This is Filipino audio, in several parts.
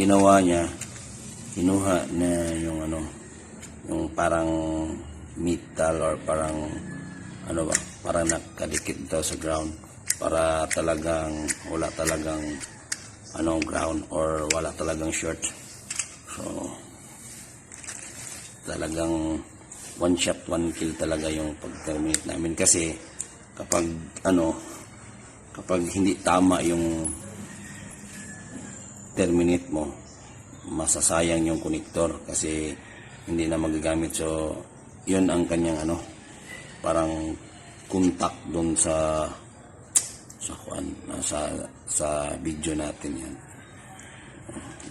ginawa niya, kinuha na yung yung parang metal or parang parang nakadikit daw sa ground para talagang wala talagang ground or wala talagang short. So talagang one shot, one kill talaga yung pag-terminate namin kasi kapag hindi tama yung terminate mo, masasayang yung connector kasi hindi na magagamit. So yun ang kanyang parang contact doon sa video natin yan,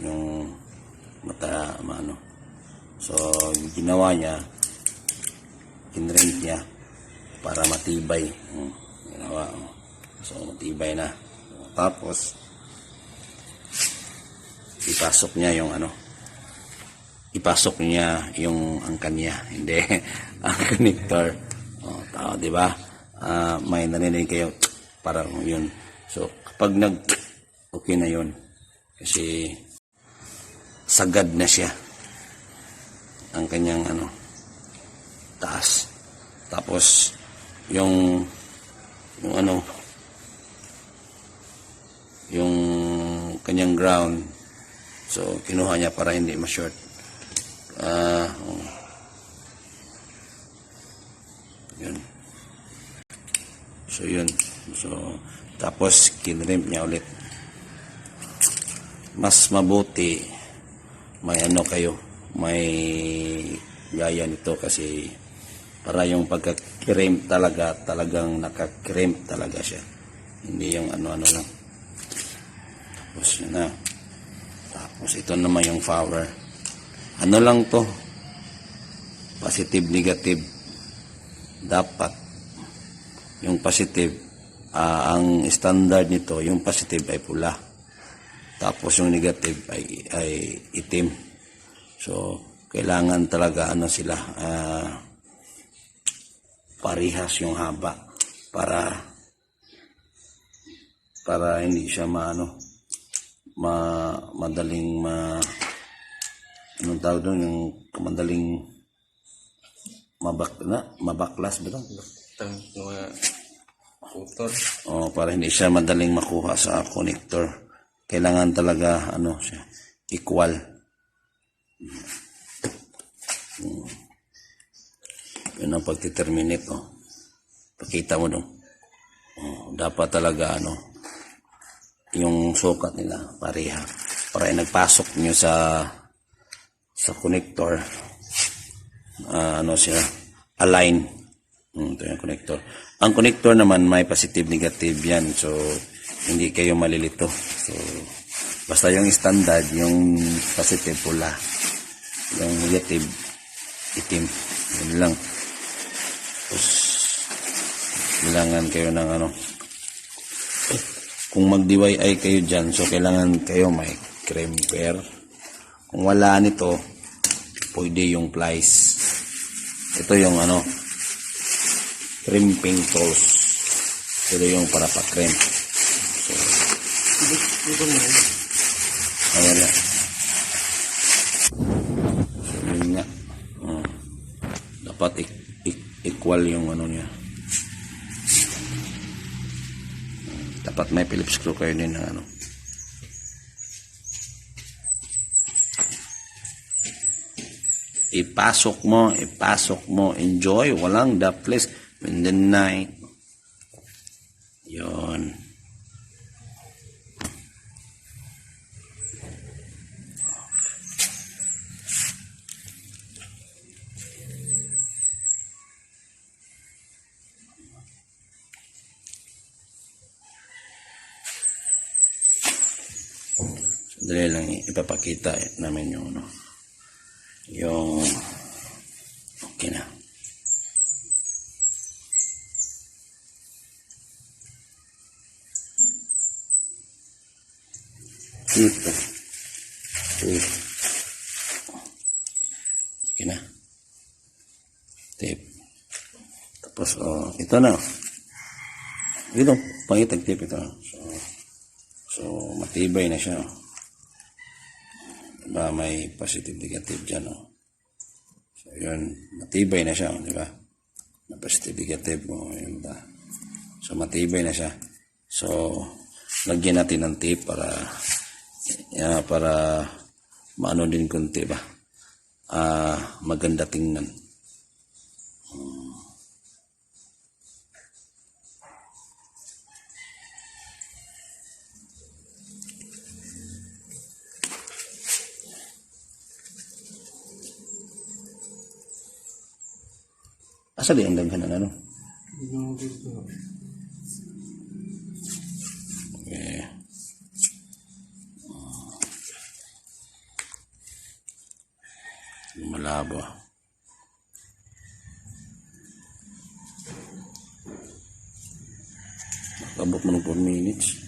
yung mata so ginawa niya, kinrent niya para matibay. Ginawa, so matibay na. Tapos ipasok niya yung angkan niya, hindi ang connector. Tao, di ba? May narinig kayo parang yun. So kapag okay na yun kasi sagad na siya ang kanyang taas. Tapos yung kanyang ground, so kinuha niya para hindi ma-short. Yun. So yun. So tapos kinrimp niya ulit. Mas mabuti may may gaya nito kasi para yung pagka-crimp talagang naka-crimp talaga siya. Hindi yung lang. Tapos yun na. Tapos ito naman yung power. Lang to? Positive, negative. Dapat yung positive, ang standard nito, yung positive ay pula. Tapos yung negative ay itim. So kailangan talaga sila parihas yung haba para hindi siya madaling anong tawag doon, yung madaling mabaklas ba ito? Para hindi siya madaling makuha sa connector. Kailangan talaga siya equal. Yun ang pagti-terminate. Pakita mo doon. Dapat talaga yung sukat nila pareha para nagpasok nyo sa connector, siya align. Ito yung connector. Ang connector naman may positive, negative yan, so hindi kayo malilito. So basta yung standard, yung positive pula, yung negative itim, yun lang. Tapos kailangan kayo ng kung mag-DIY kayo dyan, so kailangan kayo may crimper. Kung wala nito, pwede yung plies. Ito yung crimping tools. Ito yung para pa-crimp. So ayan na. So yun nga. Dapat equal yung niya. Dapat may Phillips screw kayo din ng ipasok mo, enjoy, walang dapless in the night. Yun. Dali lang ipapakita namin yung okay na. Ito. Okay na. Tape. Tapos ito na. Ito, pangitag tape ito. So matibay na siya. ba may positive negative dyan, oh. So, yun, matibay na siya, di ba? Na positive negative mo, yun ba? So, matibay na siya. So, lagyan natin ng tape para maano din kunti ba? Maganda tingnan. Asa di ang daghan ng ano? Okay. Malabo. Abot mo ng 4 minutes.